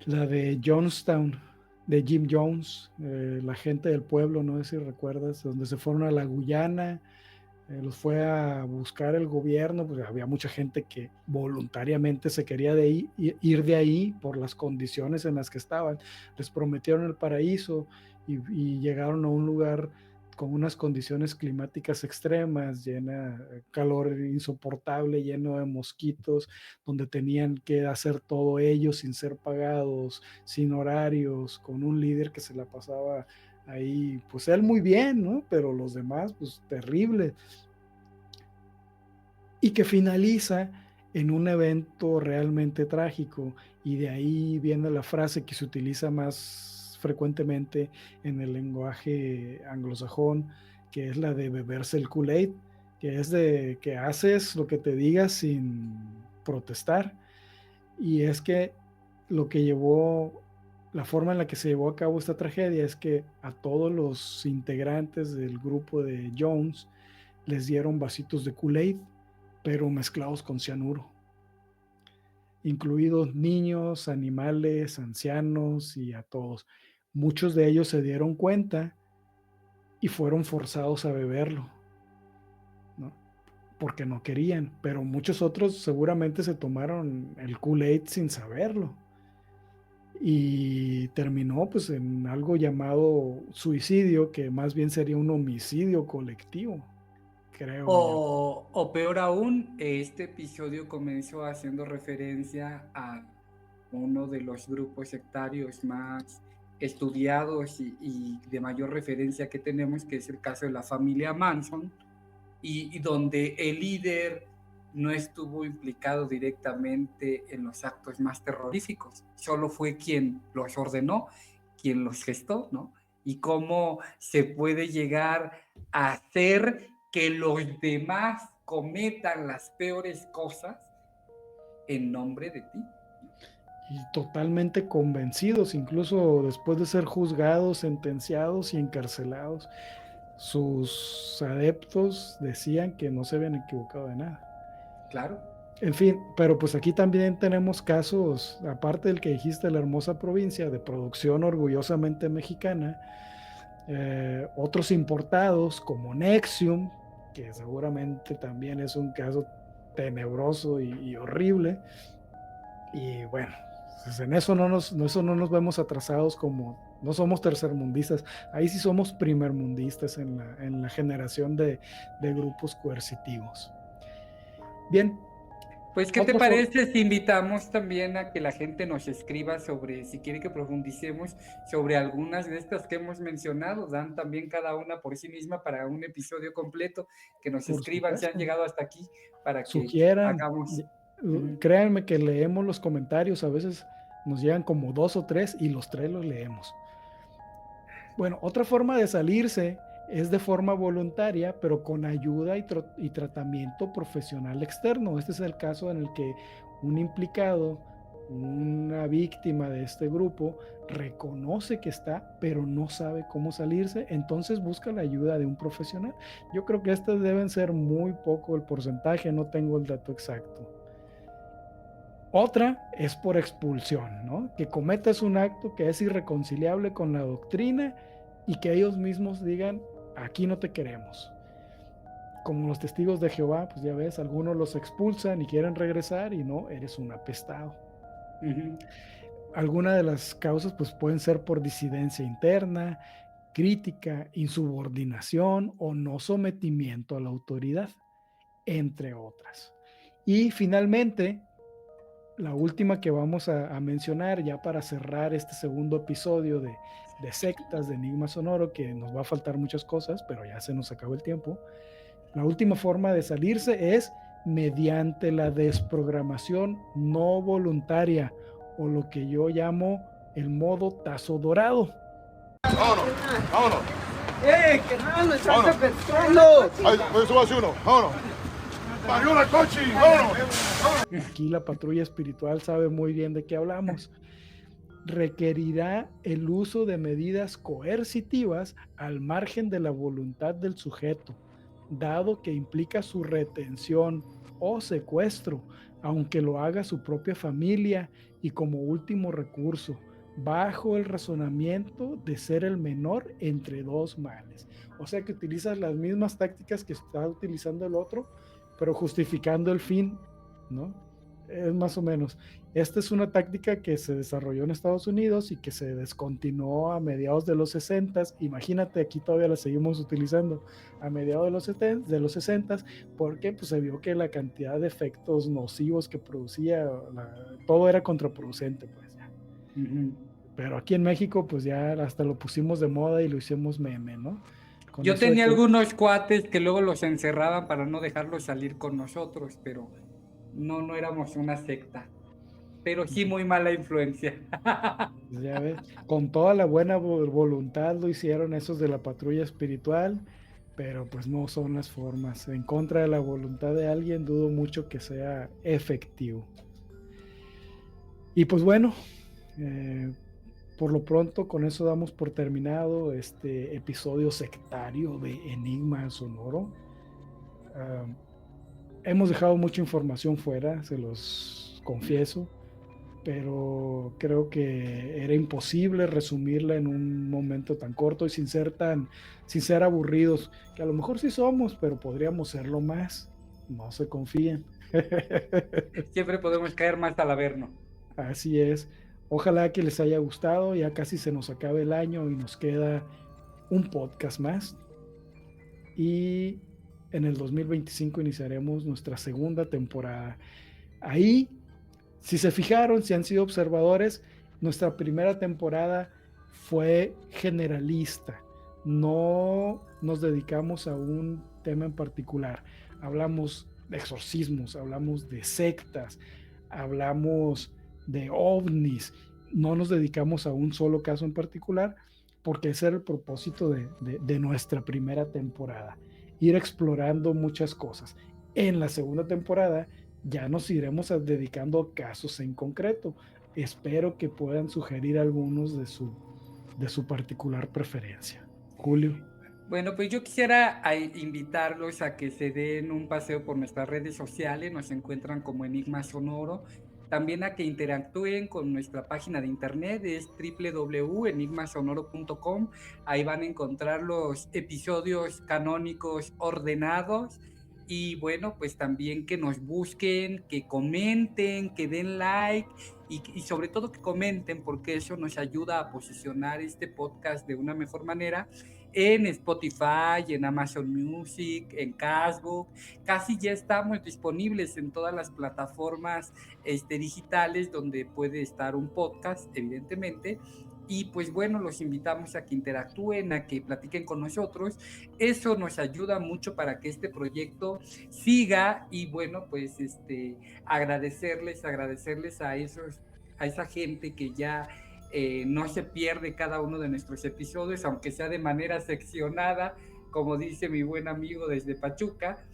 La de Jonestown, de Jim Jones, la gente del pueblo, no sé si recuerdas, donde se fueron a la Guyana, los fue a buscar el gobierno, pues había mucha gente que voluntariamente se quería ir de ahí por las condiciones en las que estaban. Les prometieron el paraíso y llegaron a un lugar con unas condiciones climáticas extremas, calor insoportable, lleno de mosquitos, donde tenían que hacer todo ellos sin ser pagados, sin horarios, con un líder que se la pasaba ahí, pues él muy bien, ¿no? Pero los demás, pues terrible. Y que finaliza en un evento realmente trágico, y de ahí viene la frase que se utiliza más frecuentemente en el lenguaje anglosajón, que es la de beberse el Kool-Aid, que es de que haces lo que te digas sin protestar. Y es que la forma en la que se llevó a cabo esta tragedia es que a todos los integrantes del grupo de Jones les dieron vasitos de Kool-Aid, pero mezclados con cianuro, incluidos niños, animales, ancianos y a todos. Muchos de ellos se dieron cuenta y fueron forzados a beberlo, ¿no? Porque no querían, pero muchos otros seguramente se tomaron el Kool-Aid sin saberlo. Y terminó pues en algo llamado suicidio, que más bien sería un homicidio colectivo, creo yo. O peor aún, este episodio comenzó haciendo referencia a uno de los grupos sectarios más estudiados y de mayor referencia que tenemos, que es el caso de la familia Manson, y donde el líder no estuvo implicado directamente en los actos más terroríficos, solo fue quien los ordenó, quien los gestó, ¿no? Y cómo se puede llegar a hacer que los demás cometan las peores cosas en nombre de ti. Y totalmente convencidos, incluso después de ser juzgados, sentenciados y encarcelados, sus adeptos decían que no se habían equivocado de nada. Claro. En fin, pero pues aquí también tenemos casos, aparte del que dijiste, la hermosa provincia de producción orgullosamente mexicana, otros importados como Nexium, que seguramente también es un caso tenebroso y horrible. Y bueno, pues en eso eso no nos vemos atrasados, como no somos tercermundistas, ahí sí somos primermundistas en la generación de grupos coercitivos. Bien, Pues, ¿qué te otra forma. parece si invitamos también a que la gente nos escriba sobre, si quiere que profundicemos sobre algunas de estas que hemos mencionado? Dan también cada una por sí misma para un episodio completo, que nos Por escriban si han supuesto, llegado hasta aquí para que sugieran, hagamos. Ujú. créanme que leemos los comentarios, a veces nos llegan como 2 o 3 y los 3 los leemos. Bueno, otra forma de salirse es de forma voluntaria, pero con ayuda y tratamiento profesional externo. Este es el caso en el que un implicado, una víctima de este grupo, reconoce que está, pero no sabe cómo salirse, entonces busca la ayuda de un profesional. Yo creo que estos deben ser muy poco el porcentaje, no tengo el dato exacto. Otra es por expulsión, ¿no? Que cometas un acto que es irreconciliable con la doctrina y que ellos mismos digan, aquí no te queremos. Como los testigos de Jehová, pues ya ves, algunos los expulsan y quieren regresar y no, eres un apestado. Ujú. Algunas de las causas pues pueden ser por disidencia interna, crítica, insubordinación o no sometimiento a la autoridad, entre otras. Y finalmente, la última que vamos a mencionar ya para cerrar este segundo episodio de sectas de Enigma Sonoro, que nos va a faltar muchas cosas, pero ya se nos acabó el tiempo. La última forma de salirse es mediante la desprogramación no voluntaria, o lo que yo llamo el modo tazo dorado. Vámonos, vámonos. ¡Que no me estás Vámonos. pescando! Ahí, pues súbase uno, vámonos. ¡Parió coche! ¡Vámonos! Aquí la patrulla espiritual sabe muy bien de qué hablamos. Requerirá el uso de medidas coercitivas al margen de la voluntad del sujeto, dado que implica su retención o secuestro, aunque lo haga su propia familia y como último recurso, bajo el razonamiento de ser el menor entre dos males. O sea que utilizas las mismas tácticas que está utilizando el otro, pero justificando el fin, ¿no? Es más o menos. Esta es una táctica que se desarrolló en Estados Unidos y que se descontinuó a mediados de los 60. Imagínate, aquí todavía la seguimos utilizando a mediados de los 60, porque pues, se vio que la cantidad de efectos nocivos que producía, todo era contraproducente, pues ya. Ujú. Pero aquí en México, pues ya hasta lo pusimos de moda y lo hicimos meme, ¿no? Con Yo eso de tenía que algunos cuates que luego los encerraban para no dejarlos salir con nosotros, pero no éramos una secta, pero sí muy mala influencia. pues, ya ves, con toda la buena voluntad lo hicieron esos de la patrulla espiritual, pero pues no son las formas. En contra de la voluntad de alguien, dudo mucho que sea efectivo. Y pues bueno, por lo pronto con eso damos por terminado este episodio sectario de Enigma Sonoro. Hemos dejado mucha información fuera, se los confieso, pero creo que era imposible resumirla en un momento tan corto y sin ser aburridos, que a lo mejor sí somos, pero podríamos serlo más. No se confíen. Siempre podemos caer más al averno. Así es. Ojalá que les haya gustado. Ya casi se nos acaba el año y nos queda un podcast más. Y en el 2025 iniciaremos nuestra segunda temporada. Ahí, si se fijaron, si han sido observadores, nuestra primera temporada fue generalista. No nos dedicamos a un tema en particular. Hablamos de exorcismos, hablamos de sectas, hablamos de ovnis. No nos dedicamos a un solo caso en particular, porque ese era el propósito de nuestra primera temporada, ir explorando muchas cosas. En la segunda temporada ya nos iremos dedicando a casos en concreto. Espero que puedan sugerir algunos de su particular preferencia. Julio. Bueno, pues yo quisiera invitarlos a que se den un paseo por nuestras redes sociales. Nos encuentran como Enigma Sonoro. también a que interactúen con nuestra página de internet, es www.enigmasonoro.com. Ahí van a encontrar los episodios canónicos ordenados. Y bueno, pues también que nos busquen, que comenten, que den like y sobre todo que comenten, porque eso nos ayuda a posicionar este podcast de una mejor manera en Spotify, en Amazon Music, en Castbox. Casi ya estamos disponibles en todas las plataformas digitales donde puede estar un podcast, evidentemente. Y pues bueno, los invitamos a que interactúen, a que platiquen con nosotros. Eso nos ayuda mucho para que este proyecto siga. Y bueno, pues agradecerles a esa gente que ya no se pierde cada uno de nuestros episodios, aunque sea de manera seccionada, como dice mi buen amigo desde Pachuca.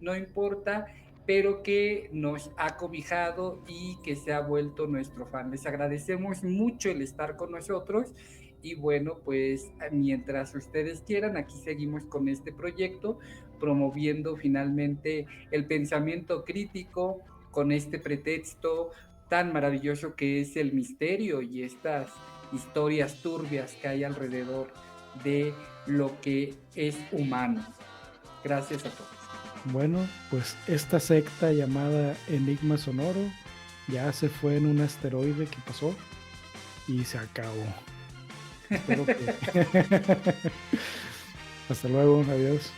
No importa, pero que nos ha cobijado y que se ha vuelto nuestro fan. Les agradecemos mucho el estar con nosotros y bueno, pues mientras ustedes quieran, aquí seguimos con este proyecto, promoviendo finalmente el pensamiento crítico con este pretexto tan maravilloso que es el misterio y estas historias turbias que hay alrededor de lo que es humano. Gracias a todos. Bueno, pues esta secta llamada Enigma Sonoro ya se fue en un asteroide que pasó y se acabó. Espero que... Hasta luego, adiós.